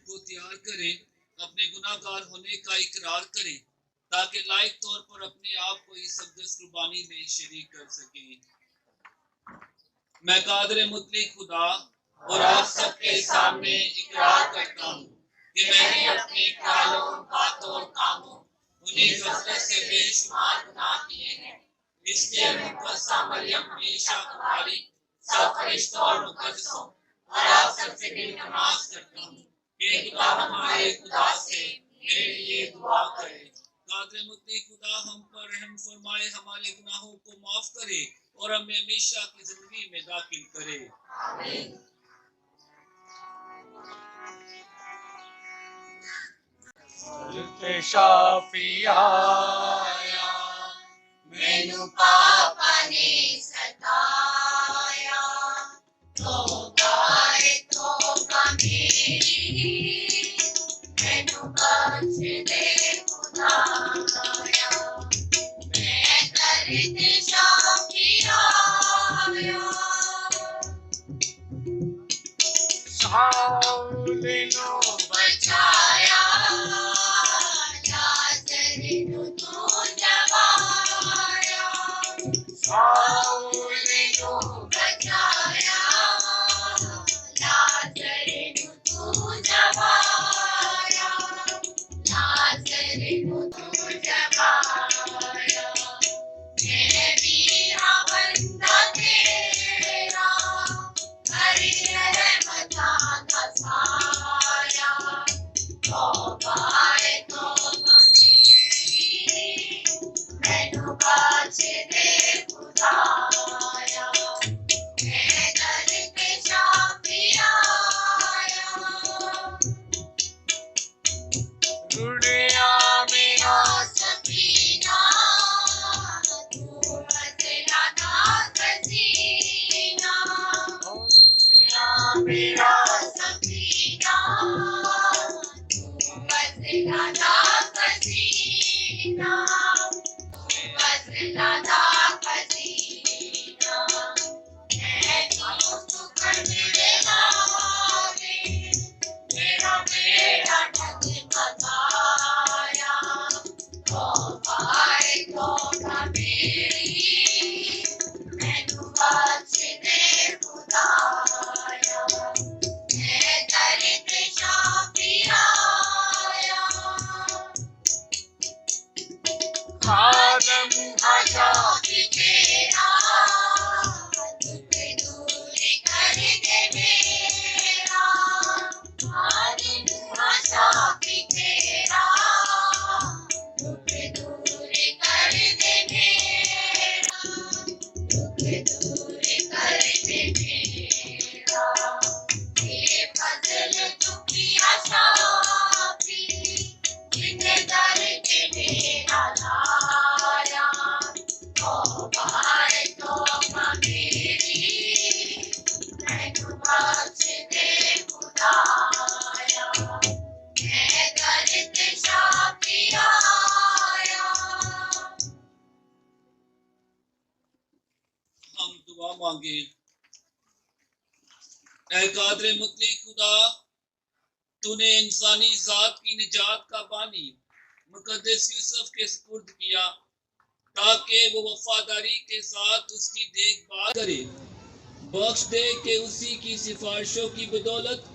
को तैयार करें, अपने गुनाहगार होने का इकरार करें, ताकि लायक तौर पर अपने आप को इस अक़दस कुर्बानी में शरीक कर सकें। मैं कादिर मुतलक खुदा और आप सबके सामने इकरार करता हूँ कि मैंने अपने ख्यालों, बातों और कामों उन्हीं गफलत से बेशुमार गुनाह किए हैं। इसलिए मुक़द्दसा मरियम हमेशा कुंवारी, सब फरिश्तों और मुक़द्दसों और आप सबसे इल्तिमास करता हूँ कि खुदा हमारे खुदा से मेरे लिए दुआ करे। कादिर मुतलक खुदा हम पर रहम फरमाए, हमारे गुनाहों को माफ करे और हमें हमेशा की जिंदगी में दाखिल करे। आमीन। शाफिया मैनू पापा ने सताया, तौबा मेरी मैनू बख्श दे खुदाया। मैं दर्द शाफिया शाऊल नो बचाया, ऐ कादिर मुतलक खुदा, तूने इंसानी जात की निजात का बानी मुकद्दस यूसुफ के सुपुर्द किया, ताकि वो वफादारी के साथ उसकी देखभाल करे। बख्श दे कि उसी की सिफारिशों की बदौलत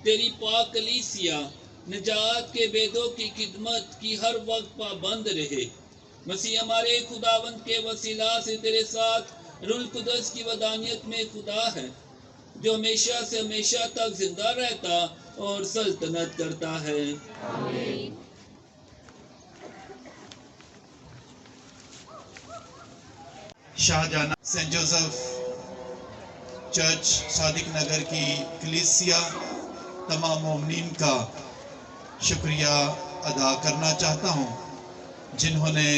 तेरी पाक कलीसिया निजात के बेदों की खिदमत की हर वक्त पाबंद रहे। मसीह हमारे खुदावंद के वसीला से तेरे साथ रूहुल कुद्दस की वदानियत में खुदा है, जो हमेशा से हमेशा तक जिंदा रहता और सल्तनत करता है। आमीन। Shahjahan saint Joseph church Sadiq Nagar की कलीसिया तमाम मोमिनीन का शुक्रिया अदा करना चाहता हूँ, जिन्होंने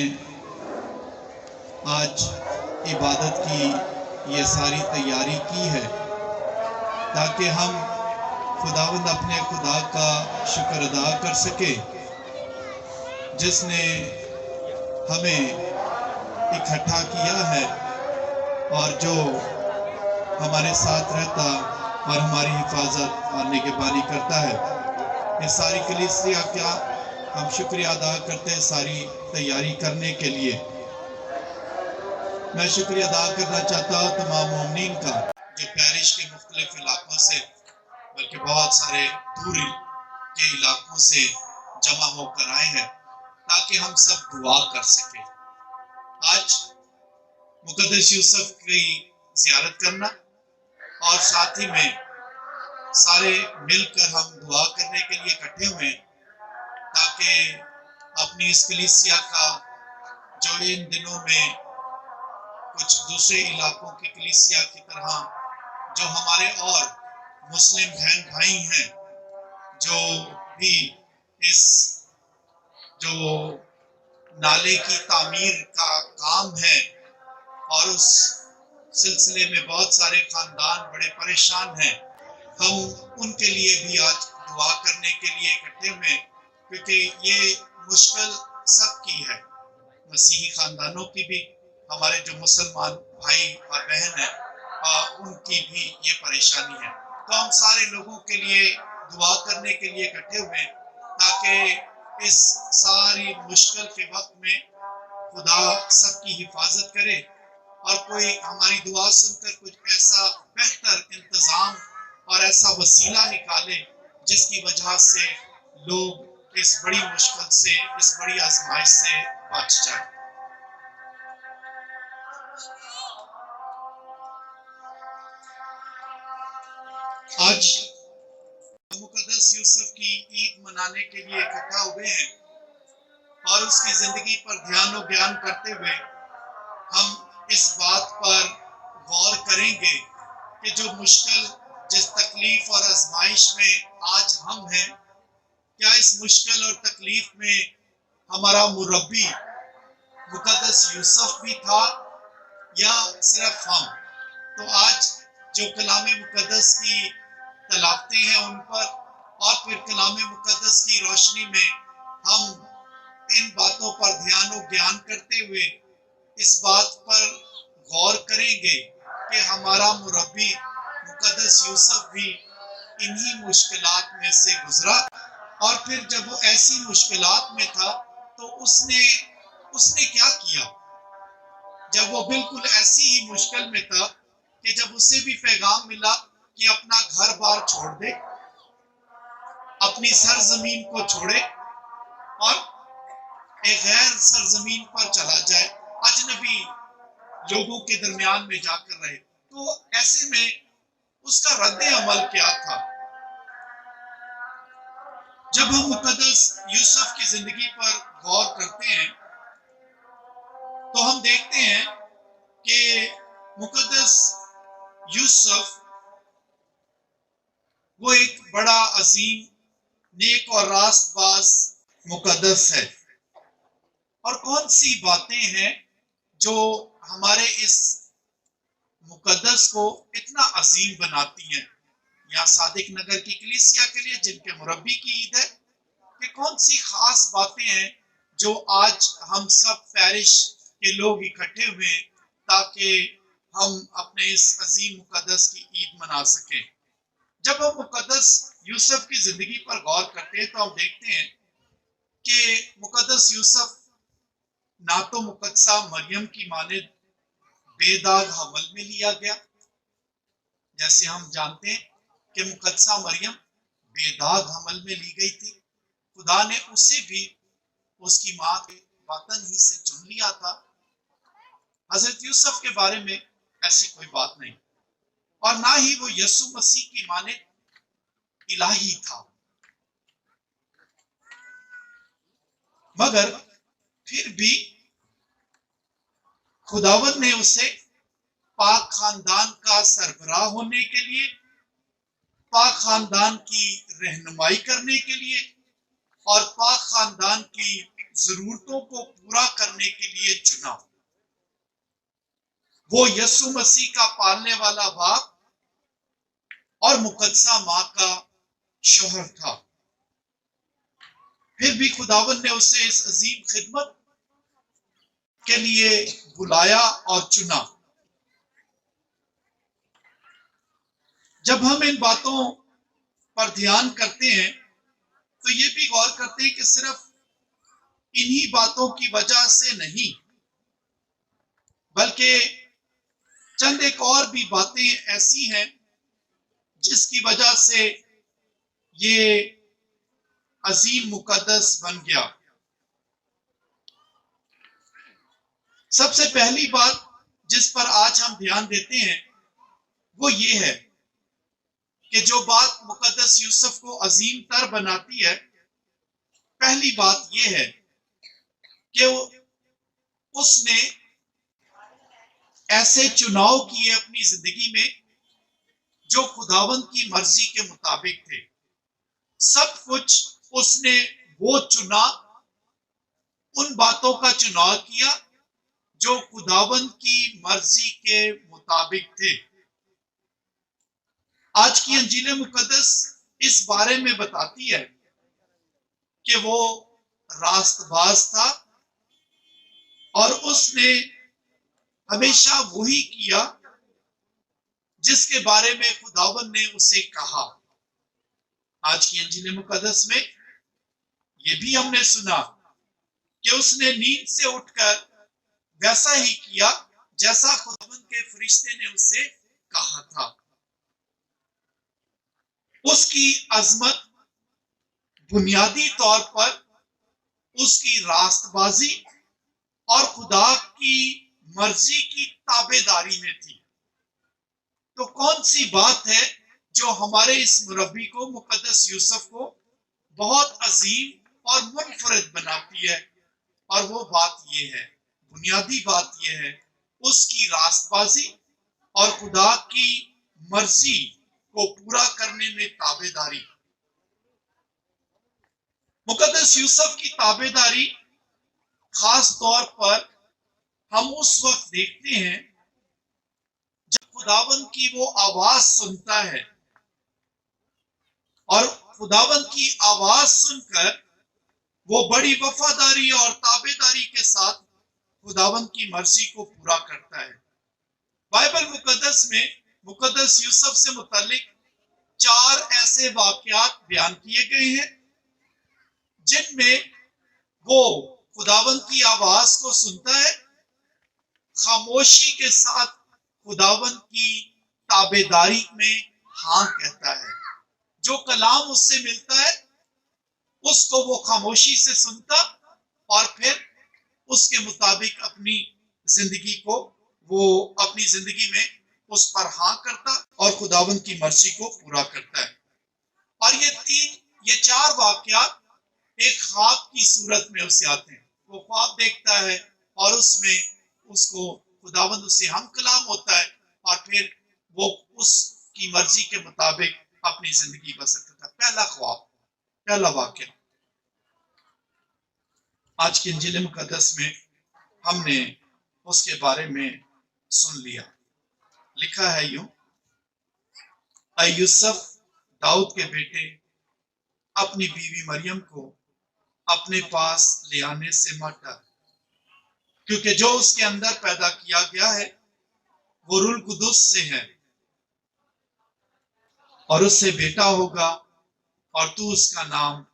आज इबादत की ये सारी तैयारी की है, ताकि हम खुदावंद अपने खुदा का शुक्र अदा कर सके, जिसने हमें इकट्ठा किया है और जो हमारे साथ रहता और हमारी हिफाजत और निगहबानी करता है। ये सारी कलीसिया का हम शुक्रिया अदा करते हैं सारी तैयारी करने के लिए। मैं शुक्रिया अदा करना चाहता हूँ तमाम मोमिनीन का जो पैरिश के मुख्तलिफ इलाकों से, बल्कि बहुत सारे दूर के इलाकों से जमा होकर आए हैं ताकि हम सब दुआ कर सकें। आज मुकद्दस यूसुफ की ज़ियारत करना और साथ ही में सारे मिलकर हम दुआ करने के लिए इकट्ठे हुए ताकि अपनी इस कलीसिया का जो इन दिनों में कुछ दूसरे इलाकों की कलीसिया की तरह जो हमारे और मुस्लिम बहन भाई हैं जो भी इस जो नाले की तामीर का काम है और उस सिलसिले में बहुत सारे खानदान बड़े परेशान हैं, हम उनके लिए भी आज दुआ करने के लिए इकट्ठे हुए क्योंकि ये मुश्किल सबकी है, मसीही खानदानों की भी, हमारे जो मुसलमान भाई और बहन हैं उनकी भी ये परेशानी है। तो हम सारे लोगों के लिए दुआ करने के लिए इकट्ठे हुए ताकि इस सारी मुश्किल के वक्त में खुदा सबकी हिफाजत करे और कोई हमारी दुआ सुनकर कुछ ऐसा बेहतर इंतजाम और ऐसा वसीला निकाले जिसकी वजह से लोग इस बड़ी मुश्किल से, इस बड़ी आजमाइश से बच जाए। आज मुकद्दस यूसुफ की ईद मनाने के लिए इकट्ठा हुए हैं और उसकी जिंदगी पर ध्यान और ज्ञान करते हुए हम इस बात पर गौर करेंगे कि जो मुश्किल, जिस तकलीफ और आजमाइश में आज हम हैं, क्या इस मुश्किल और तकलीफ में हमारा मुरब्बी मुकद्दस यूसुफ भी था या सिर्फ हम? तो आज जो कलाम मुकद्दस की तलावतें हैं उन पर और फिर कलाम मुकद्दस की रोशनी में हम इन बातों पर ध्यान और ज्ञान करते हुए इस बात पर गौर करेंगे कि हमारा मुरब्बी मुकद्दस यूसुफ भी इन्हीं मुश्किलात में से गुजरा और फिर जब वो ऐसी मुश्किलात में था तो उसने क्या किया? जब वो बिल्कुल ऐसी ही मुश्किल में था कि जब उसे भी पैगाम मिला कि अपना घर बार छोड़ दे, अपनी सरजमीन को छोड़े और एक गैर सरजमीन पर चला जाए, अजनबी लोगों के दरमियान में जाकर रहे, तो ऐसे में उसका रद्द अमल क्या था? जब हम मुकद्दस यूसुफ की जिंदगी पर गौर करते हैं तो हम देखते हैं कि मुकद्दस यूसुफ वो एक बड़ा अजीम, नेक और रास्तबाज मुकद्दस है। और कौन सी बातें हैं जो हमारे इस मुकद्दस को इतना अजीम बनाती हैं? यहाँ सादिक नगर की कलीसिया के लिए जिनके मुरब्बी की ईद है, कि कौन सी खास बातें हैं जो आज हम सब पैरिश के लोग इकट्ठे हुए हैं ताकि हम अपने इस अजीम मुकद्दस की ईद मना सकें। जब हम मुकद्दस यूसुफ की जिंदगी पर गौर करते हैं तो हम देखते हैं कि मुकद्दस यूसुफ ना तो मुकद्दसा मरियम की मानिद बेदाग हमल में लिया गया, जैसे हम जानते हैं कि मुकद्दसा मरियम बेदाग हमल में ली गई थी, खुदा ने उसे भी उसकी माँ के वतन ही से चुन लिया था। हजरत यूसुफ के बारे में ऐसी कोई बात नहीं, और ना ही वो यीशु मसीह की मानिद इलाही था। मगर फिर भी खुदावंद ने उसे पाक खानदान का सरबराह होने के लिए, पाक खानदान की रहनुमाई करने के लिए और पाक खानदान की जरूरतों को पूरा करने के लिए चुना। वो यीशु मसीह का पालने वाला बाप और मुकद्दसा माँ का शोहर था। फिर भी खुदावंद ने उसे इस अजीम खिदमत के लिए बुलाया और चुना। जब हम इन बातों पर ध्यान करते हैं तो ये भी गौर करते हैं कि सिर्फ इन्हीं बातों की वजह से नहीं, बल्कि चंद एक और भी बातें ऐसी हैं जिसकी वजह से ये अजीम मुकद्दस बन गया। सबसे पहली बात जिस पर आज हम ध्यान देते हैं वो ये है कि जो बात मुकद्दस यूसुफ को अजीम तर बनाती है, पहली बात ये है कि उसने ऐसे चुनाव किए अपनी जिंदगी में जो खुदावंद की मर्जी के मुताबिक थे। सब कुछ उसने वो चुना, उन बातों का चुनाव किया जो खुदावंद की मर्जी के मुताबिक थे। आज की अंजील मुकद्दस इस बारे में बताती है कि वो रास्तबाज था और उसने हमेशा वही किया जिसके बारे में खुदावंद ने उसे कहा। आज की अंजील मुकद्दस में ये भी हमने सुना कि उसने नींद से उठकर वैसा ही किया जैसा खुदावंद के फरिश्ते ने उसे कहा था। उसकी अजमत बुनियादी तौर पर उसकी रास्तबाजी और खुदा की मर्जी की ताबेदारी में थी। तो कौन सी बात है जो हमारे इस मुरब्बी को, मुकद्दस यूसुफ को बहुत अजीम और मुनफरद बनाती है? और वो बात ये है, बुनियादी बात ये है, उसकी रास्तबाजी और खुदा की मर्जी को पूरा करने में ताबेदारी। मुकद्दस यूसुफ की ताबेदारी खास तौर पर हम उस वक्त देखते हैं जब खुदावंद की वो आवाज सुनता है, और खुदावंद की आवाज सुनकर वो बड़ी वफादारी और ताबेदारी के साथ खुदावंद की मर्जी को पूरा करता है। बाइबल मुकद्दस में मुकद्दस यूसुफ से मुतालिक 4 ऐसे वाकयात बयान किए गए हैं जिनमें वो खुदावंद की आवाज को सुनता है, खामोशी के साथ खुदावंद की ताबेदारी में हाँ कहता है। जो कलाम उससे मिलता है उसको वो खामोशी से सुनता और फिर उसके मुताबिक अपनी जिंदगी को, वो अपनी जिंदगी में उस पर हाँ करता और खुदावंद की मर्जी को पूरा करता है। और ये 4 वाकयात एक ख्वाब की सूरत में उसे आते हैं। वो ख्वाब देखता है और उसमें उसको खुदावंद उससे हम कलाम होता है और फिर वो उसकी मर्जी के मुताबिक अपनी जिंदगी बसर करता है। पहला ख्वाब, पहला वाकया आज की इंजील मुकद्दस में हमने उसके बारे में सुन लिया। लिखा है यूं, यूसुफ दाऊद के बेटे अपनी बीवी मरियम को अपने पास ले आने से मत डर, क्योंकि जो उसके अंदर पैदा किया गया है वो रूह कुदुस से है, और उससे बेटा होगा और तू उसका नाम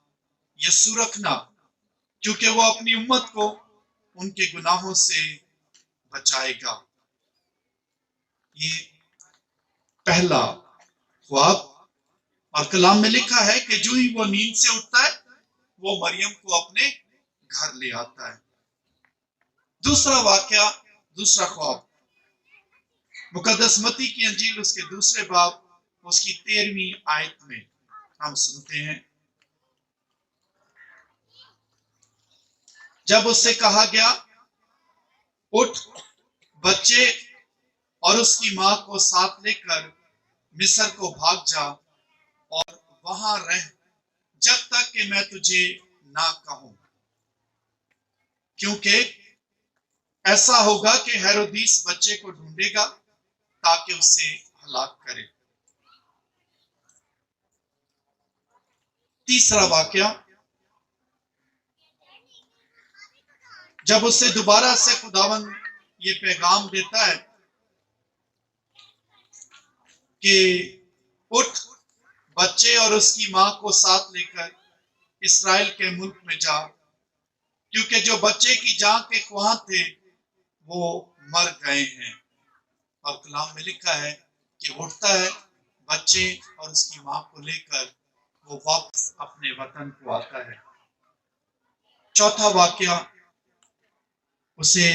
यीशु रखना, क्योंकि वो अपनी उम्मत को उनके गुनाहों से बचाएगा। ये पहला ख्वाब। और कलाम में लिखा है कि जो ही वो नींद से उठता है वो मरियम को अपने घर ले आता है। दूसरा वाकया, दूसरा ख्वाब मुकद्दस मत्ती की अंजील उसके दूसरे बाब उसकी 13वीं आयत में हम सुनते हैं, जब उससे कहा गया उठ, बच्चे और उसकी मां को साथ लेकर मिस्र को भाग जा और वहां रह जब तक कि मैं तुझे ना कहूं, क्योंकि ऐसा होगा कि हेरोदीस बच्चे को ढूंढेगा ताकि उसे हलाक करे। तीसरा वाकया, जब उससे दोबारा से खुदावंद ये पैगाम देता है कि उठ, बच्चे और उसकी मां को साथ लेकर इसराइल के मुल्क में जा, क्योंकि जो बच्चे की जान के ख्वाह थे वो मर गए हैं। और कलाम में लिखा है कि उठता है बच्चे और उसकी मां को लेकर वो वापस अपने वतन को आता है। चौथा वाकया उसे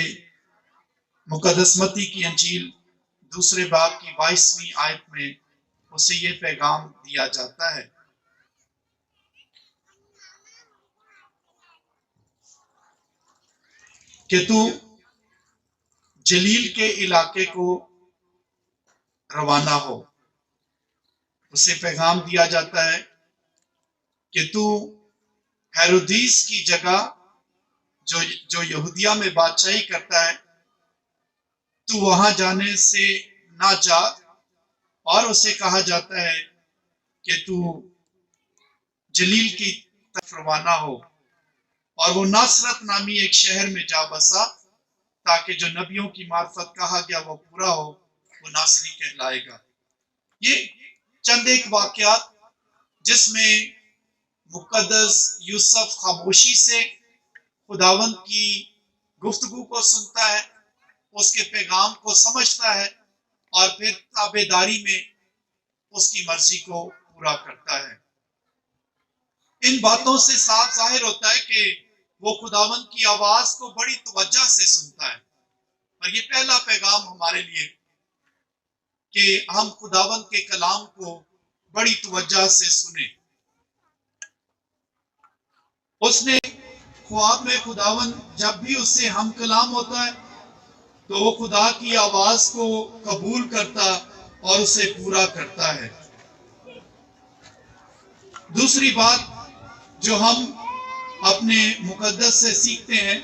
मुकद्दस मत्ती की अंजील दूसरे बाब की 22वीं आयत में उसे ये पैगाम दिया जाता है कि तू जलील के इलाके को रवाना हो। उसे पैगाम दिया जाता है कि तू हेरोदीस की जगह जो यहूदिया में बादशाही करता है, तू वहां जाने से ना जा। और उसे कहा जाता है कि तू जलील की तरफ रवाना हो और वो नासरत नामी एक शहर में जा बसा, ताकि जो नबियों की मार्फत कहा गया वो पूरा हो, वो नासरी कहलाएगा। ये चंद एक वाकयात जिसमें मुकद्दस यूसुफ खामोशी से खुदावंद की गुफ्तगू को सुनता है, उसके पैगाम को समझता है और फिर ताबेदारी में उसकी मर्जी को पूरा करता है। इन बातों से साफ जाहिर होता है कि वो खुदावंद की आवाज को बड़ी तवज्जो से सुनता है। और ये पहला पैगाम हमारे लिए कि हम खुदावंद के कलाम को बड़ी तवज्जो से सुने। उसने ख्वाब में खुदावंद जब भी उससे हम कलाम होता है तो वो खुदा की आवाज को कबूल करता और उसे पूरा करता है। दूसरी बात जो हम अपने मुकद्दस से सीखते हैं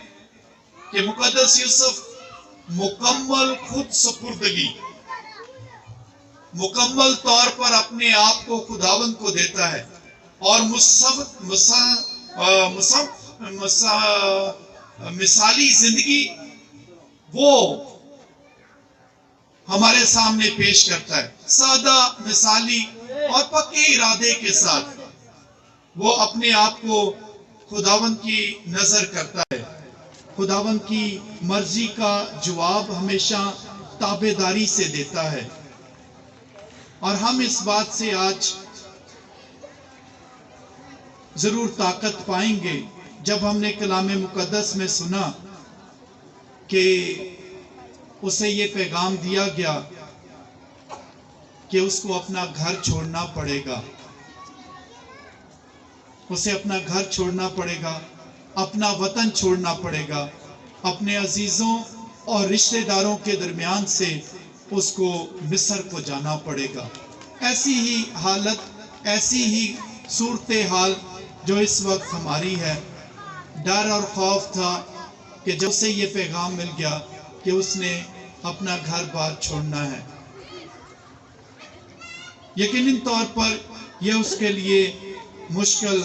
कि मुकद्दस यूसुफ मुकम्मल खुद सुपुर्दगी, मुकम्मल तौर पर अपने आप को खुदावंद को देता है और मिसाली जिंदगी वो हमारे सामने पेश करता है। सादा, मिसाली और पक्के इरादे के साथ वो अपने आप को खुदावंद की नजर करता है। खुदावंद की मर्जी का जवाब हमेशा ताबेदारी से देता है। और हम इस बात से आज जरूर ताकत पाएंगे जब हमने कलामे मुकद्दस में सुना कि उसे ये पैगाम दिया गया कि उसको अपना घर छोड़ना पड़ेगा, उसे अपना घर छोड़ना पड़ेगा, अपना वतन छोड़ना पड़ेगा, अपने अजीजों और रिश्तेदारों के दरमियान से उसको मिस्र को जाना पड़ेगा। ऐसी ही हालत, ऐसी ही सूरत हाल जो इस वक्त हमारी है। डर और खौफ था कि जब से ये पैगाम मिल गया कि उसने अपना घर बार छोड़ना है। यकीनन तौर पर यह उसके लिए मुश्किल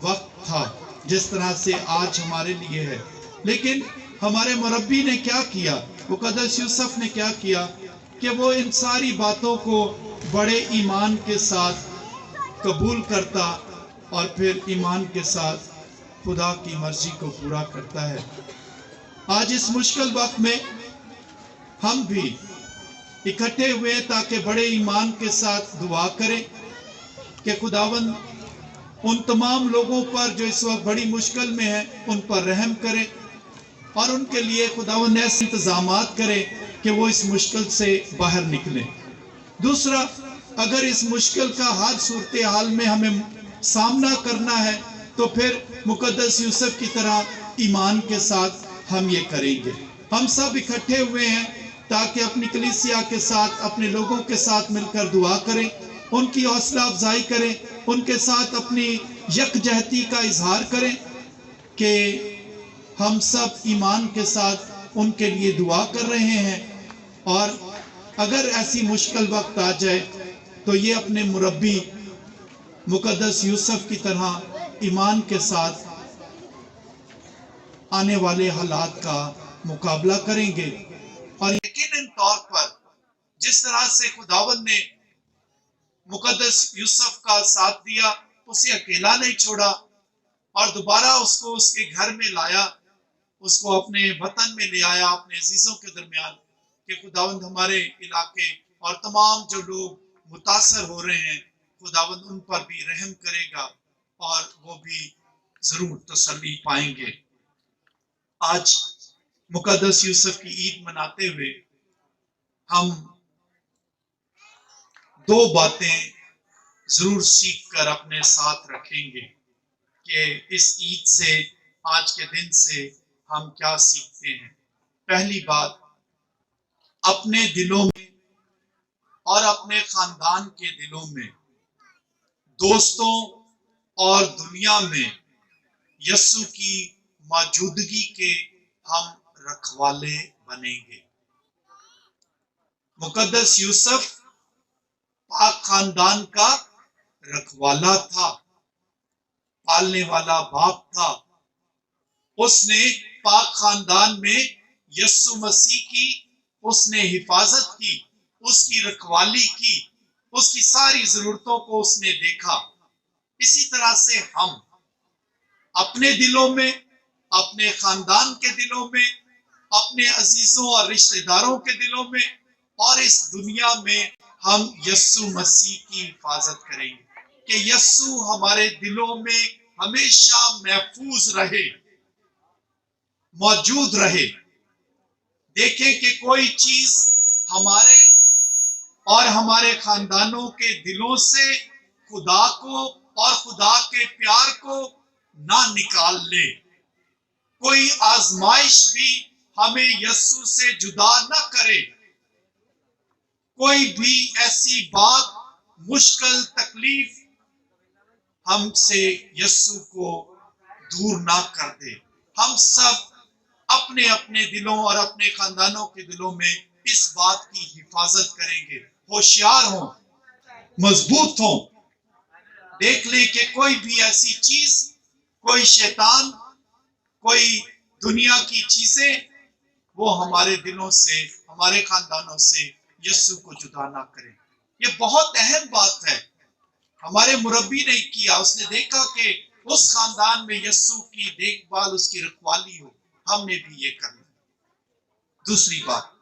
वक्त था, जिस तरह से आज हमारे लिए है। लेकिन हमारे मुरब्बी ने क्या किया, मुकद्दस यूसुफ ने क्या किया कि वो इन सारी बातों को बड़े ईमान के साथ कबूल करता और फिर ईमान के साथ खुदा की मर्जी को पूरा करता है। आज इस मुश्किल वक्त में हम भी इकट्ठे हुए ताकि बड़े ईमान के साथ दुआ करें कि खुदावंद उन तमाम लोगों पर जो इस वक्त बड़ी मुश्किल में है उन पर रहम करे और उनके लिए खुदावंद ऐसे इंतजामात करे कि वो इस मुश्किल से बाहर निकले। दूसरा, अगर इस मुश्किल का हर सूरत हाल में हमें सामना करना है तो फिर मुकद्दस यूसुफ की तरह ईमान के साथ हम ये करेंगे। हम सब इकट्ठे हुए हैं ताकि अपनी कलीसिया के साथ, अपने लोगों के साथ मिलकर दुआ करें, उनकी हौसला अफजाई करें, उनके साथ अपनी यकजहती का इजहार करें कि हम सब ईमान के साथ उनके लिए दुआ कर रहे हैं। और अगर ऐसी मुश्किल वक्त आ जाए तो ये अपने मुरब्बी मुकद्दस यूसुफ की तरह ईमान के साथ आने वाले हालात का मुकाबला करेंगे। और यकीनन तौर पर जिस तरह से खुदावंद ने मुकद्दस यूसुफ का साथ दिया, उसे अकेला नहीं छोड़ा, और दोबारा उसको उसके घर में लाया, उसको अपने वतन में ले आया, अपने अजीजों के दरमियान, कि खुदावंद हमारे इलाके और तमाम जो लोग मुतासर हो रहे हैं, खुदावंद उन पर भी रहम करेगा और वो भी जरूर तसल्ली पाएंगे। आज मुकद्दस यूसुफ की ईद मनाते हुए हम दो बातें जरूर सीख कर अपने साथ रखेंगे कि इस ईद से, आज के दिन से हम क्या सीखते हैं। पहली बात, अपने दिलों में और अपने खानदान के दिलों में, दोस्तों और दुनिया में यस्सु की मौजूदगी के हम रखवाले बनेंगे। मुकद्दस यूसुफ पाक खानदान का रखवाला था, पालने वाला बाप था। उसने पाक खानदान में यस्सु मसीह की उसने हिफाजत की, उसकी रखवाली की, उसकी सारी जरूरतों को उसने देखा। इसी तरह से हम अपने दिलों में, अपने खानदान के दिलों में, अपने अजीजों और रिश्तेदारों के दिलों में और इस दुनिया में हम यस्सु मसीह की हिफाजत करेंगे कि यस्सु हमारे दिलों में हमेशा महफूज रहे, मौजूद रहे। देखें कि कोई चीज हमारे और हमारे खानदानों के दिलों से खुदा को और खुदा के प्यार को ना निकाल ले। कोई आजमाइश भी हमें यस्सु से जुदा ना करे। कोई भी ऐसी बात, मुश्किल, तकलीफ हमसे यस्सु को दूर ना कर दे। हम सब अपने अपने दिलों और अपने खानदानों के दिलों में इस बात की हिफाजत करेंगे। होशियार हों, मजबूत हों। देख लें कि कोई भी ऐसी चीज, कोई शैतान, कोई दुनिया की चीजें वो हमारे दिलों से, हमारे खानदानों से यस्सु को जुदा ना करें। ये बहुत अहम बात है। हमारे मुरब्बी ने किया, उसने देखा कि उस खानदान में यस्सु की देखभाल, उसकी रखवाली हो, हमने भी ये करना। दूसरी बात,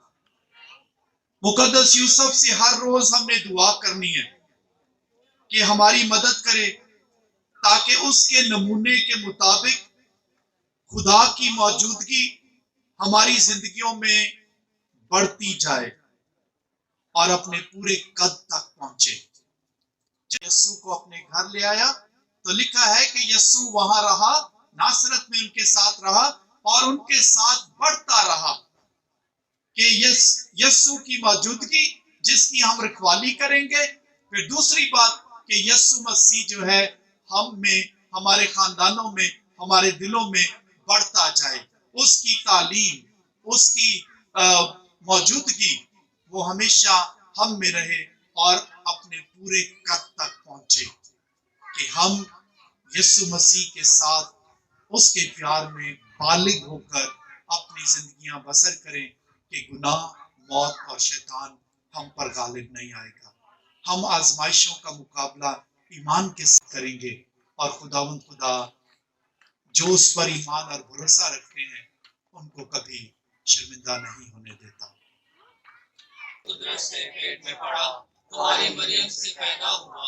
मुकद्दस यूसुफ से हर रोज हमने दुआ करनी है कि हमारी मदद करे ताकि उसके नमूने के मुताबिक खुदा की मौजूदगी हमारी जिंदगियों में बढ़ती जाए और अपने पूरे कद तक पहुंचे। जब यस्सु को अपने घर ले आया तो लिखा है कि यस्सु वहां रहा, नासरत में उनके साथ रहा और उनके साथ बढ़ता रहा। कि यस्सु की मौजूदगी जिसकी हम रखवाली करेंगे। फिर दूसरी बात कि यस्सु मसीह जो है हम में, हमारे खानदानों में, हमारे दिलों में बढ़ता जाए। उसकी तालीम, उसकी मौजूदगी वो हमेशा हम में रहे और अपने पूरे कद तक पहुंचे कि हम यस्सु मसीह के साथ उसके प्यार में बालिग होकर अपनी जिंदगियां बसर करें कि गुनाह, मौत और शैतान हम पर गालिब नहीं आएगा। हम आजमाइशों का मुकाबला ईमान के साथ करेंगे और खुदावंद खुदा जो उस पर ईमान और भरोसा रखते हैं उनको कभी शर्मिंदा नहीं होने देता। कुदरत से पेट में पड़ा, तुम्हारी मरियम से पैदा हुआ,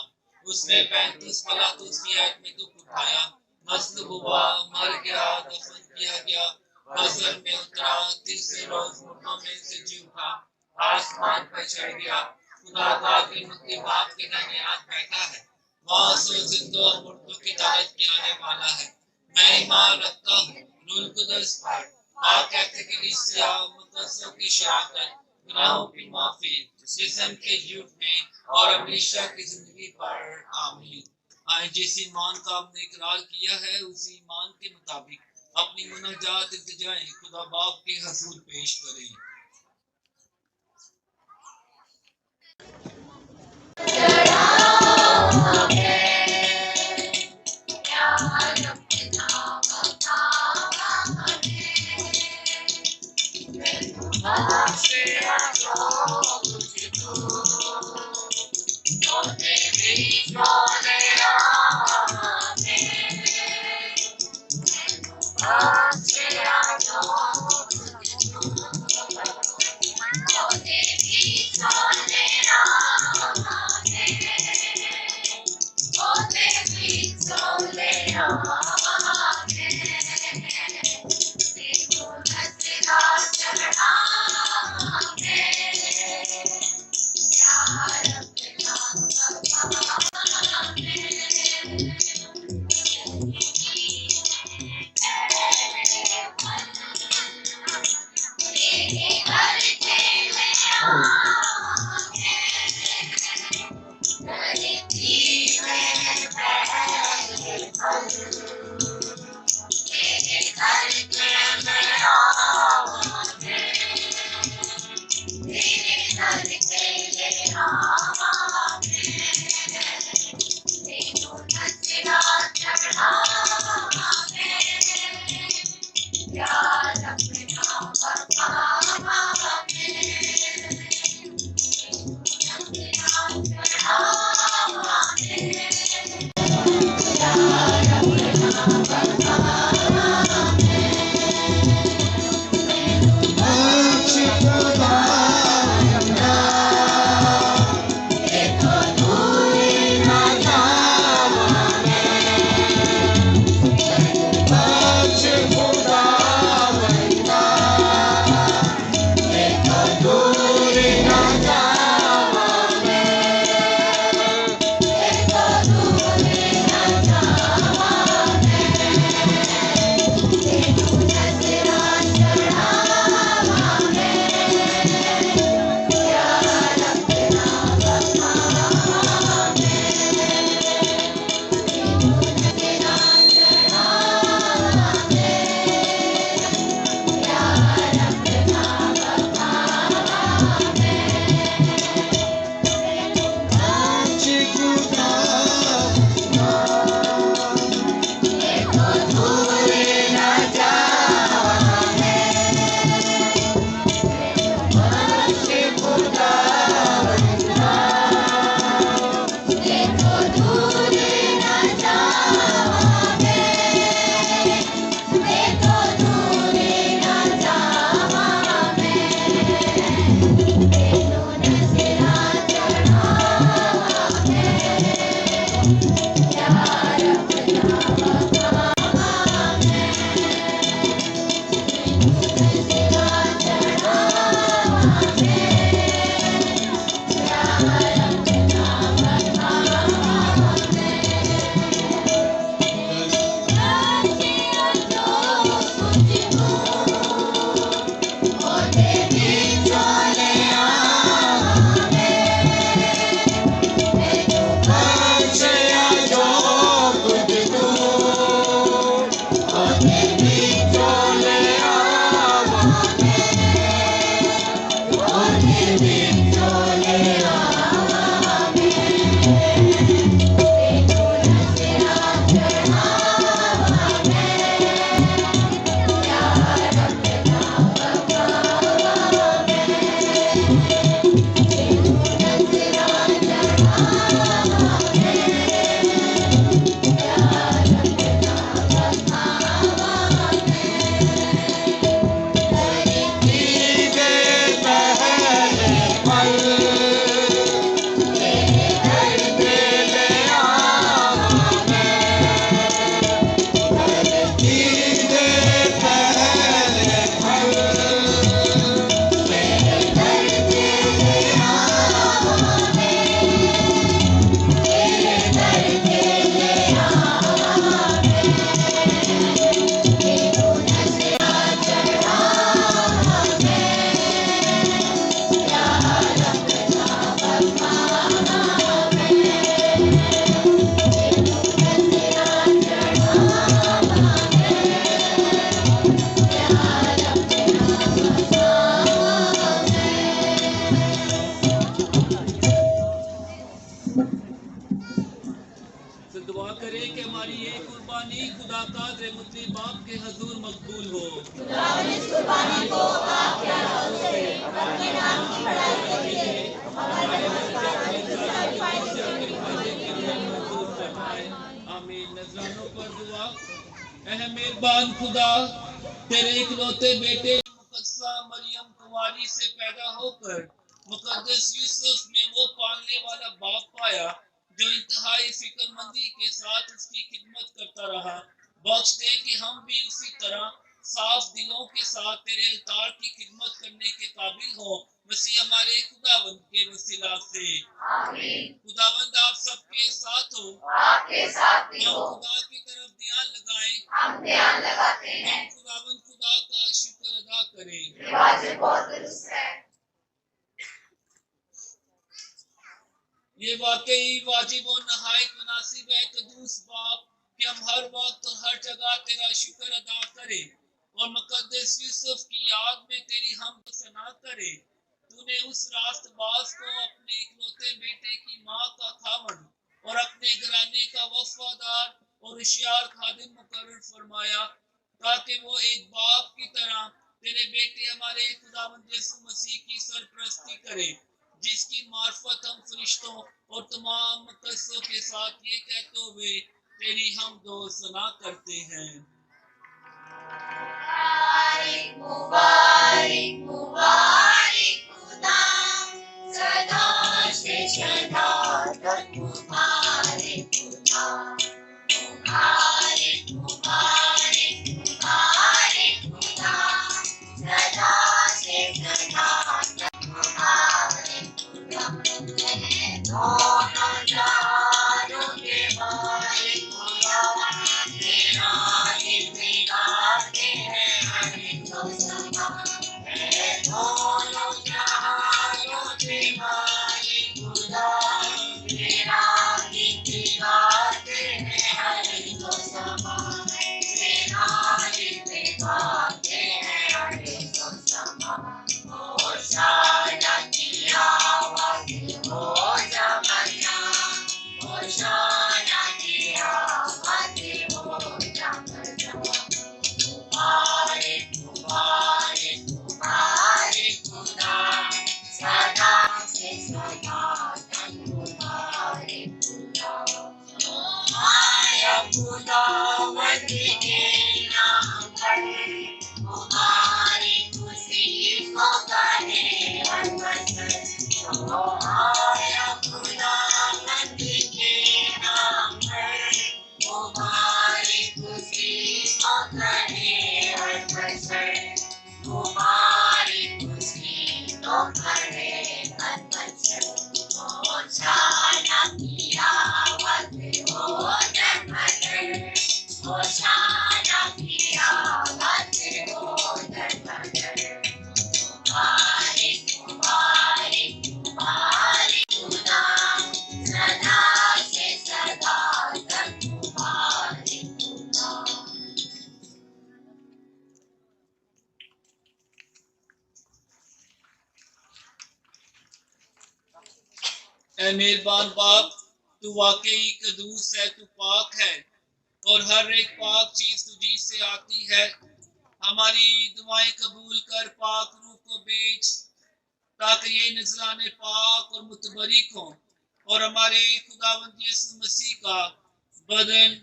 उसने 35 पलातुस की आयत में दुख उठाया, मसलूब हुआ, मर गया, दफन किया गया, मज़र में उतरा, तीसरे रोज मुर्दों में से जी उठा, आसमान पर चढ़ गया, खुदा की मुक्ति बाप के दाहिने हाथ बैठा है, वहां से जिंदों और मुर्दों की अदालत के आने वाला है। मैं ईमान रखता हूँ रूह कुदस पर, पाक कलीसिया, मुकद्दसों की शराकत, गुनाहों की माफी, जिस्म के झूठने और हमेशा की जिंदगी पर। आमीन। आए जिस ईमान का हमने इकरार किया है उसी ईमान के मुताबिक अपनी मुनाजात इल्तिजाएं खुदा बाप के हुजूर पेश करें। दुआ करें कि हमारी ये कुर्बानी खुदा कादर मुतअल्ली बाप के हजूर मकबूल हो। आमीन। नजरानों पर दुआ। मेहरबान खुदा, तेरे इकलौते बेटे मुकद्दसा मरियम कुंवारी से पैदा होकर मुकद्दस यूसुफ में वो पालने वाला बाप पाया जो इंतहाई फिक्रमंदी के साथ उसकी खिदमत करता रहा। बख्श दे कि हम भी उसी तरह साफ दिलों के साथ तेरे अल्तार की खिदमत करने के काबिल हो। मसीह हमारे खुदावंद के वसीला से आमीन। खुदावंद आप सबके साथ हो, आपके साथ भी हो। हम खुदा की तरफ ध्यान लगाएं, हम ध्यान लगाते हैं। हम खुदावंद खुदा का शुक्र अदा करें। ये वाजिब बहुत दुरुस्त है। ये वाकई वाजिब और नहायत मुनासिब है कदूस बाप कि हम हर वक्त और हर जगह तेरा शुक्र अदा करें और मुकद्दस यूसुफ की याद में तेरी हमद सना करें। तूने उस रास्तबाज को अपने इकलौते बेटे की माँ का खामन और अपने घराने का वफादार और होशियार खादिम मुकर्रर फरमाया ताकि वो एक बाप की तरह तेरे बेटे हमारे खुदावंद यीशु मसीह की सरपरस्ती करे, जिसकी मार्फत हम फरिश्तों और तमाम मुकद्दसों के साथ ये कहते हुए तेरी हमदो सना करते हैं। मुबारक मुबारक खुदा सदा से सदा तक मुबारक खुदा। मुबारक मुबारक मुबारक खुदा सदा से सदा तक मुबारक खुदा। दोनों जहानों के मालिक खुदा तेरा इंतजार है तो समा है। दोनों जहानों के मालिक खुदा तेरा इंतजार है तो समा। तेरा इंतजार है तो समा। होशाना की आवाज़ हो जमना, होशाना की आवाज़ हो जमना। मुबारक मुबारक मुबारक खुदा सदा से सदा तक मुबारक खुदा। मुबारक खुदावंद के नाम पर मुबारक उसी को करे हर बशर। मुबारक खुदावंद के नाम पर मुबारक उसी को करे हर बशर। मुबारक उसी को करे हर बशर। होशाना की आवाज़ हो जमना, होशाना की आवाज़ हो जमना। मुबारक मुबारक मुबारक खुदा सदा से सदा तक मुबारक खुदा। ऐ मेहरबान बाप, तू वाकई कदूस है, तू पाक है और हर एक पाक चीज तुझी से आती है। हमारी दुआएं कबूल कर, पाक रूह को भेज ताकि ये नजराने पाक और मुतबरिक हो और हमारे खुदावंद यीशु मसीह का बदन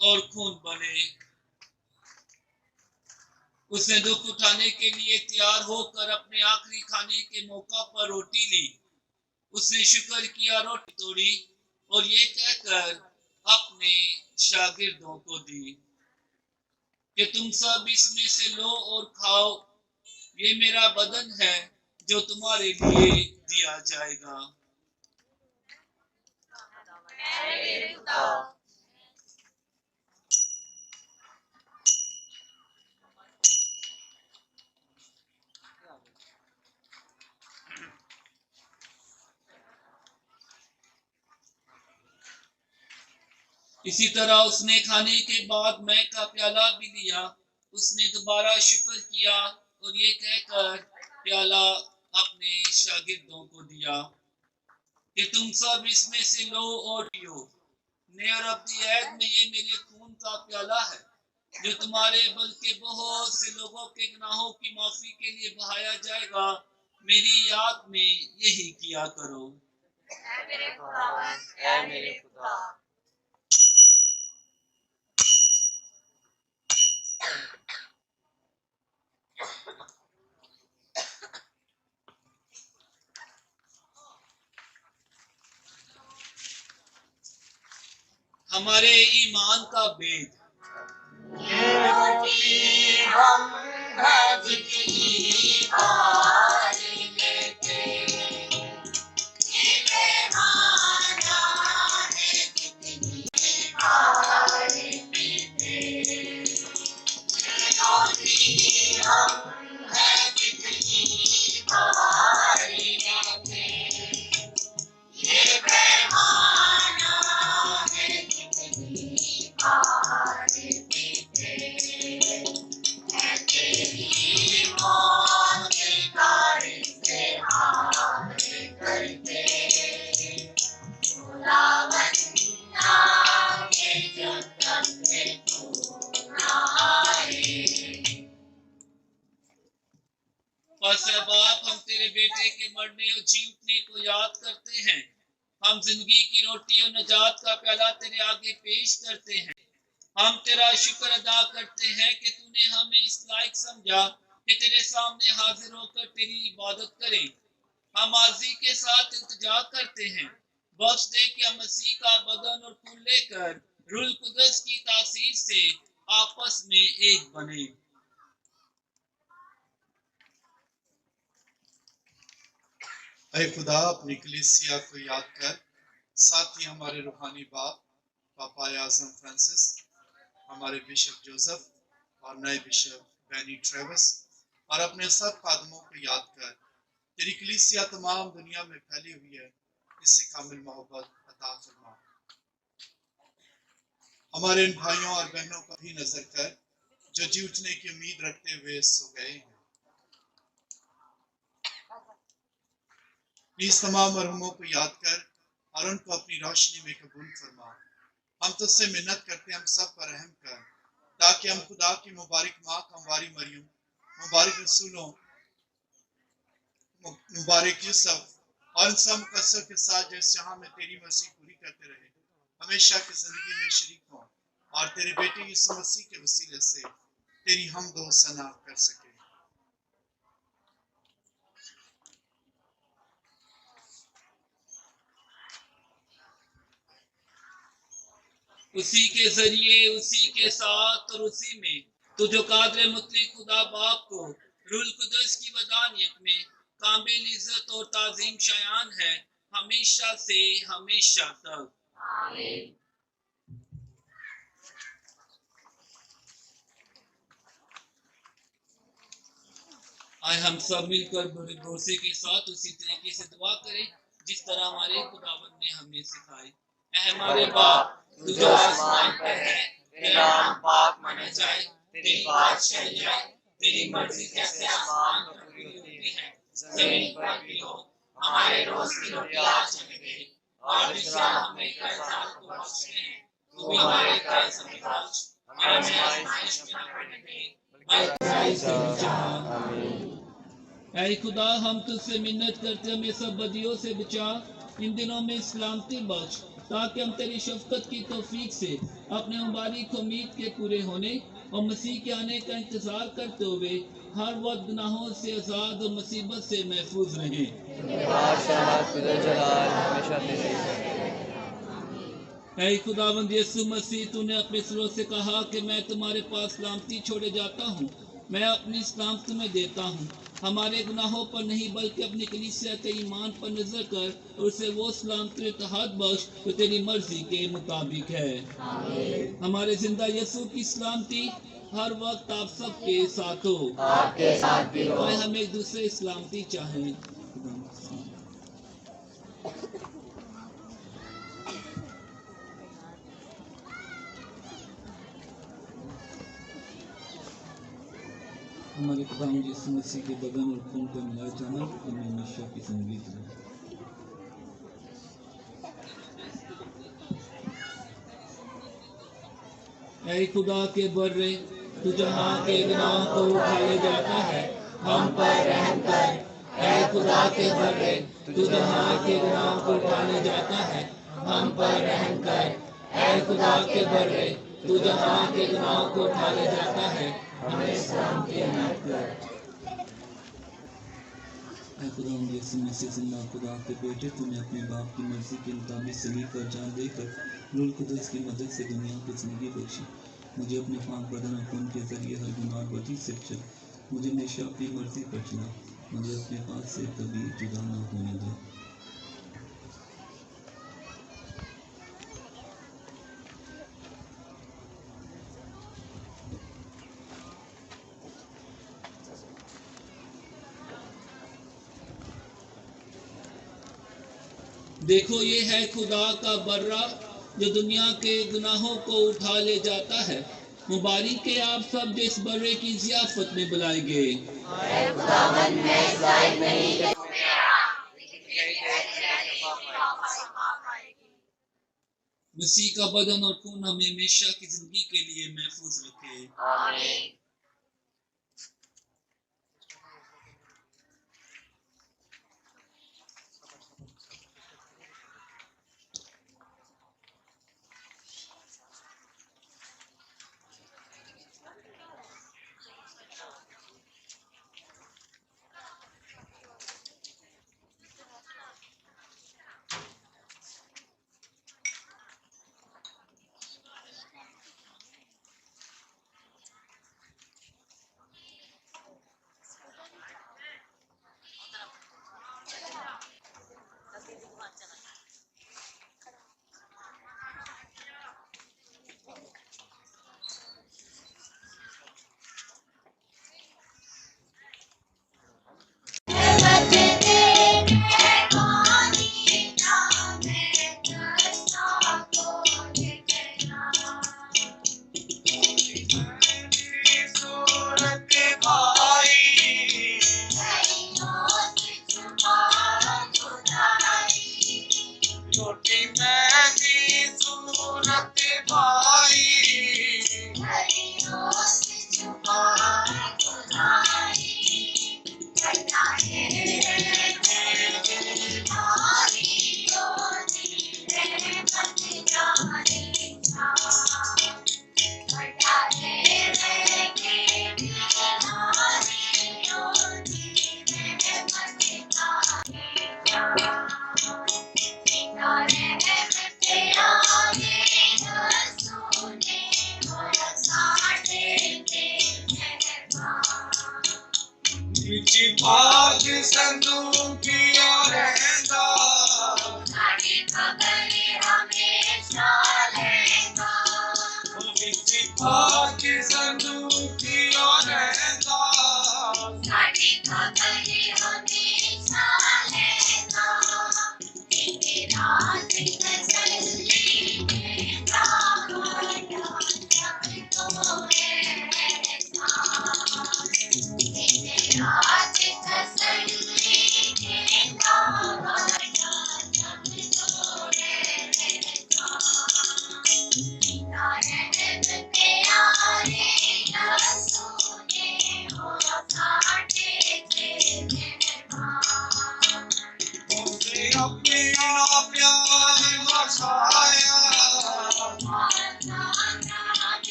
और खून बने। उसने दुख उठाने के लिए तैयार होकर अपने आखिरी खाने के मौका पर रोटी ली। उसने शुक्र किया, रोटी तोड़ी और ये कहकर अपने शागिर्दों को दी कि तुम सब इसमें से लो और खाओ, ये मेरा बदन है जो तुम्हारे लिए दिया जाएगा। इसी तरह उसने खाने के बाद मैं का प्याला भी लिया। उसने दोबारा शुक्र किया और ये कहकर प्याला अपने शागिर्दों को दिया कि तुम सब इसमें से लो और पियो, नए और अपनी ऐद में ये मेरे खून का प्याला है जो तुम्हारे बल्कि बहुत से लोगों के गुनाहों की माफी के लिए बहाया जाएगा। मेरी याद में यही किया करो। ऐ मेरे खुदावंद, ऐ मेरे खुदा। हमारे ईमान का भेद। ये रोटी हम है जितनी बार लेते, ये पैमाना है जितनी बार पीते। ये रोटी हम है जितनी बार लेते, ये पैमाना है जितनी बार पीते। है तेरी मौत के तारीफ से हार करते, खुदावंद आके जब तक से तू ना आए। बस अब बाप, हम तेरे बेटे के मरने और जी उठने को याद करते हैं। हम जिंदगी की रोटी और नजात का प्याला तेरे आगे पेश करते हैं। हम तेरा शुक्र अदा करते हैं कि तूने हमें इस लायक समझा कि तेरे सामने हाजिर होकर तेरी इबादत करें। हम आजी के साथ इल्तिजा करते हैं, बख्श दे कि हम मसीह का बदन और खून लेकर रूह कुदस की तासीर से आपस में एक बने। ऐ खुदा, अपनी कलीसिया को याद कर, साथ ही हमारे रूहानी बाप पापा आज़म फ्रांसिस, हमारे बिशप जोसेफ और नए बिशप बेनी ट्रेवस और अपने सब खादमों को याद कर। तेरी कलीसिया तमाम दुनिया में फैली हुई है, इससे कामिल मोहब्बत अता फरमा। हमारे इन भाइयों और बहनों पर भी नजर कर जो जी उठने की उम्मीद रखते हुए सो गए हैं। इस तमाम मरहुमों को याद कर और उनको अपनी रोशनी में कबूल फरमा। हम तुझसे मिन्नत करते हैं, हम सब पर रहम कर, ताकि हम खुदा की मुबारक माँ कंवारी मरियम, मुबारक रसूलों, मुबारक यूसुफ और इन सब मुकद्दसों के साथ जिस जहां में तेरी मर्जी पूरी करते रहे, हमेशा की जिंदगी में शरीक हों और तेरे बेटे यीशु मसीह के वसीले से तेरी हमद व सना कर सके। उसी के जरिए, उसी के साथ और उसी में तो जो कादर मुतलक खुदा बाप को रूह कुदस की वदानियत में काबिल इज्जत और ताजीम शायान है, हमेशा से हमेशा तक। आमीन। आए हम सब मिलकर बड़े भरोसे के साथ उसी तरीके से दुआ करें जिस तरह हमारे खुदावंद ने हमें सिखाई। ऐ हमारे बाप, तू जो आसमान पर है, तेरा नाम पाक माना जाए, तेरी बादशाही जाए, तेरी मर्जी जैसे आसमान पर पूरी होती है, जमीन पर भी हो। हमारे रोज की रोटी आज हमें दे और जिस तरह हमें कर्जदार को बख्शते हैं, तू भी हमारे कर्ज हमें बख्श, हमें आजमाइश में न पड़ने दे, बल्कि बुराई से बचा। ऐ खुदा, हम तुझसे मिन्नत करते हमें सब बदियों से बचा, इन दिनों में सलामती बख्श, ताकि हम तेरी शफकत की तौफीक से अपने मुबारक उम्मीद के पूरे होने और मसीह के आने का इंतजार करते हुए हर वक्त गुनाहों से आज़ाद और मुसीबत से महफूज रहें। ऐ खुदावंद यीशु मसीह, तूने अपने सुरों से कहा कि मैं तुम्हारे पास सलामती छोड़े जाता हूँ, मैं अपनी सलामत तुम्हें देता हूँ। हमारे गुनाहों पर नहीं बल्कि अपनी कलीसिया के ईमान पर नजर कर और उसे वो सलामती इत्तेहाद बख्श जो तेरी मर्जी के मुताबिक है। हमारे जिंदा यीशु की सलामती हर वक्त आप सबके साथ हो, आपके साथ भी हो। हम एक दूसरे सलामती चाहें। हमारे खुदा यीशु मसीह के बदन और खून का मिलाया जाना हमें हमेशा की जिंदगी देना। ऐ खुदा के बर्रे, तू जहाँ के गुनाह को उठा ले जाता है, हम पर रहम कर। ऐ खुदा के बर्रे, तू जहाँ के गुनाह को उठा ले जाता है, हम पर रहम कर। ऐ खुदा के बर्रे, तू जहाँ के गुनाह को उठा ले जाता है, हमें सलाम की इनायत कर। ऐ खुदा यीशु मसीह जिंदा खुदा के बेटे, तूने अपने बाप की मर्जी के मुताबिक सलीब पर जान देकर रूह कुदस की मदद से दुनिया को जिंदगी बख्शी। मुझे अपने पाक बदन और खून के जरिए हर गुनाह बदी से बचा। मुझे हमेशा अपनी मर्जी पर चला। मुझे अपने पाक से कभी जुदा न होने दे। देखो, ये है खुदा का बर्रा जो दुनिया के गुनाहों को उठा ले जाता है। मुबारक के आप सब जो इस बर्रे की जियाफत में बुलाए गए। मसीह का बदन और खून हमें हमेशा की जिंदगी के लिए महफूज रखे। आमीन।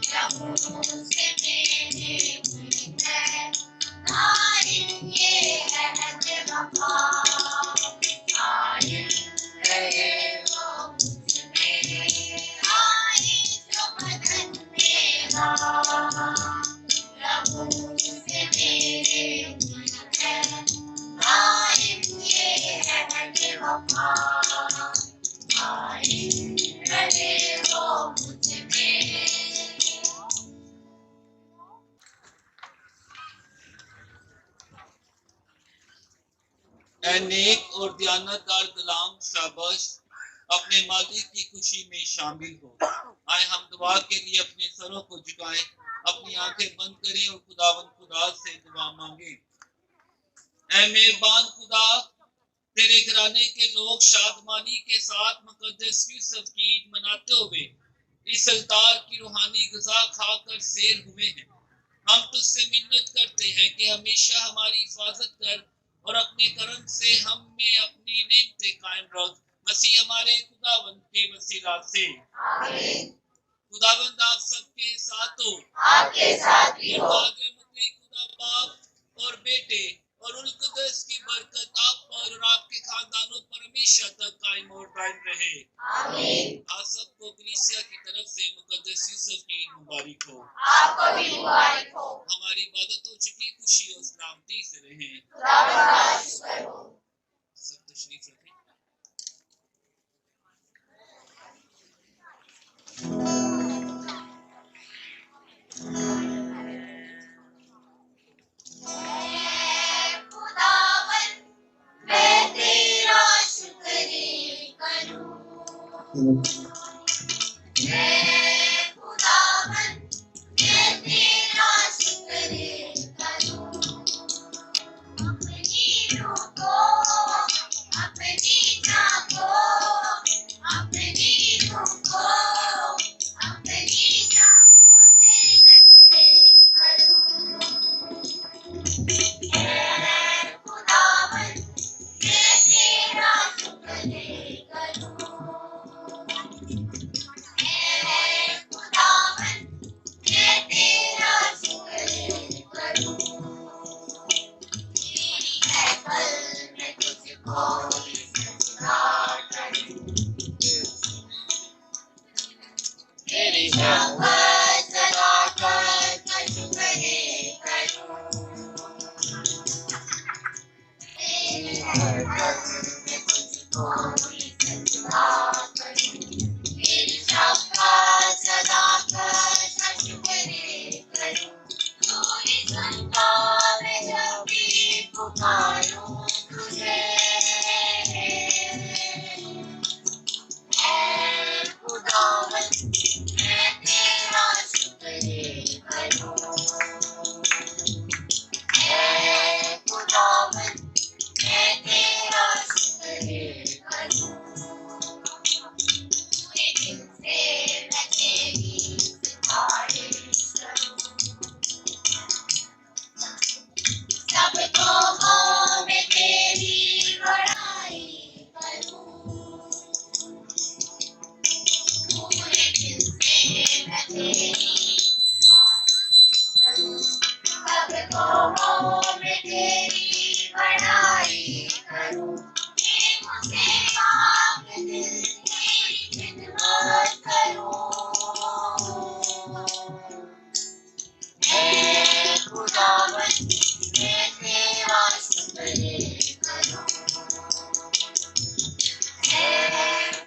प्रभु से मेरे मिलकर कायम ये अहद वफा, कायम रहे वो मुझ में, आए जो बदन मेरा। प्रभु से मेरे मिलकर कायम ये अहद वफा, कायम रहे वो मुझ में। ऐ नेक और दयानतदार गुलाम शाबाश, अपने मालिक की खुशी में शामिल हो। आए हम दुआ के लिए अपने सरों को झुकाएं, अपनी आंखें बंद करें और खुदावंद खुदा से दुआ मांगे। ऐ मेहरबान खुदा, तेरे घराने के लोग शादमानी के साथ मुकद्दस यूसुफ की ईद मनाते हुए इस अवतार की रूहानी ग़िज़ा खाकर सैर हुए हैं। हम तुझसे मिन्नत करते हैं कि हमेशा हमारी हिफाजत कर और अपने करम से हम में अपनी नेमतें कायम रख, मसीह हमारे खुदावंद के वसीला से। आमीन। खुदावंद आप सबके साथ हो, आपके साथ भी हो। खुदा बाप और बेटे और रुल कुद्दस की बरकत आप पर और आपके खानदानों पर हमेशा तक कायम और दायम रहे। आमीन। आप सबको कलीसिया की तरफ से मुकद्दस यूसुफ की ईद मुबारक हो। आपको भी मुबारक हो। हमारी इबादत हो चुकी, खुशी और सलामती से रहें। खुदावंद का शुक्र हो। सब तशरीफ रखें। खुदावंद मैं तेरा शुक्र करूं, खुदावंद मैं तेरा शुक्र करूं। अपनी रूह को, अपनी जान को, अपनी रूह को, अपनी जान को तेरे नज़रे करूं। खुदावंद मैं तेरा शुक्र करूं, खुदावंद मैं तेरा शुक्र करूं। तेरी हैकल में तुझको सजदा करूं, तेरी शफ़क़त सदाकत का शुक्र करूं। तेरी हैकल में तुझको सजदा करूं, तेरी शफ़क़त सदाकत का शुक्र करूं। तू ही सुनता मैं जब भी पुकारूं तुझे। ऐ खुदावंद मैं तेरा शुक्र करूं, ऐ खुदावंद मैं तेरा शुक्र करूं। पूरे दिल से मैं तेरी सिफारिश करूं, सब कौमों में तेरी बड़ाई करूं। पूरे दिल से मैं तेरी सिफारिश करूं, सब कौमों में तेरी बड़ाई करूं। ये मुझे पाक दिल तेरी खिदमत करूं। ऐ खुदावंद मैं तेरा शुक्र करूं, ऐ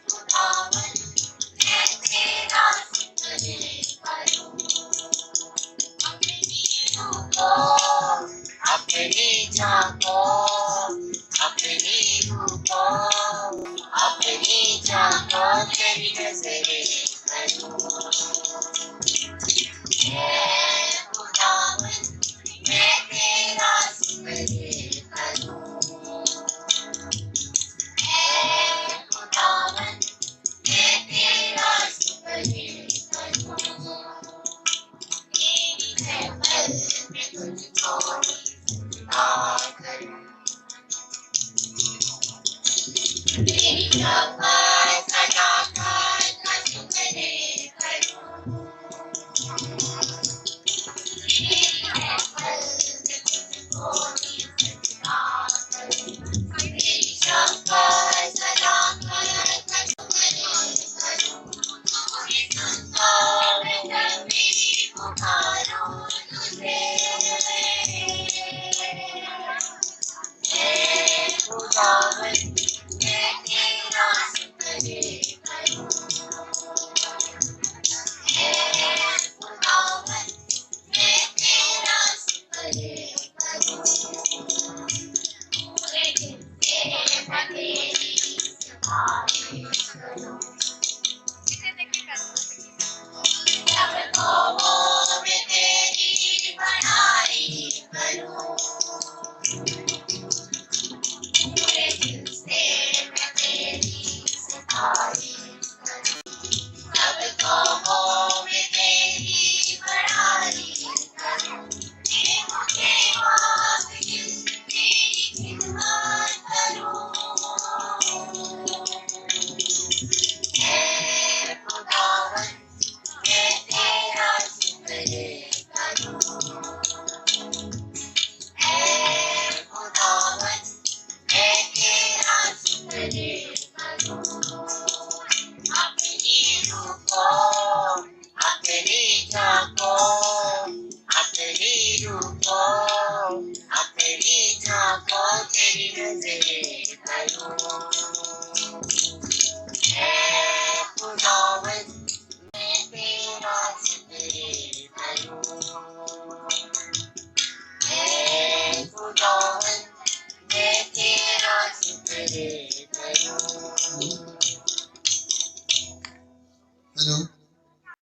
खुदावंद मैं तेरा शुक्र करूं। अपनी रूह को, अपनी जान को, अपनी रूह को, अपनी जान को तेरी नज़रे करूं। ऐ खुदावंद मैं तेरा शुक्र करूं, ऐ खुदावंद मैं तेरा शुक्र करूं। तेरी हैकल में तुझको सजदा करूं, तेरी शफ़क़त सदाकत का शुक्र करूं। करूं अपनी रूह को अपनी झांको अपनी रूह को अपनी झांको तेरी नजरें करूं ऐ खुदावंद मैं तेरा शुक्र करूं ऐ खुदावंद मैं तेरा शुक्र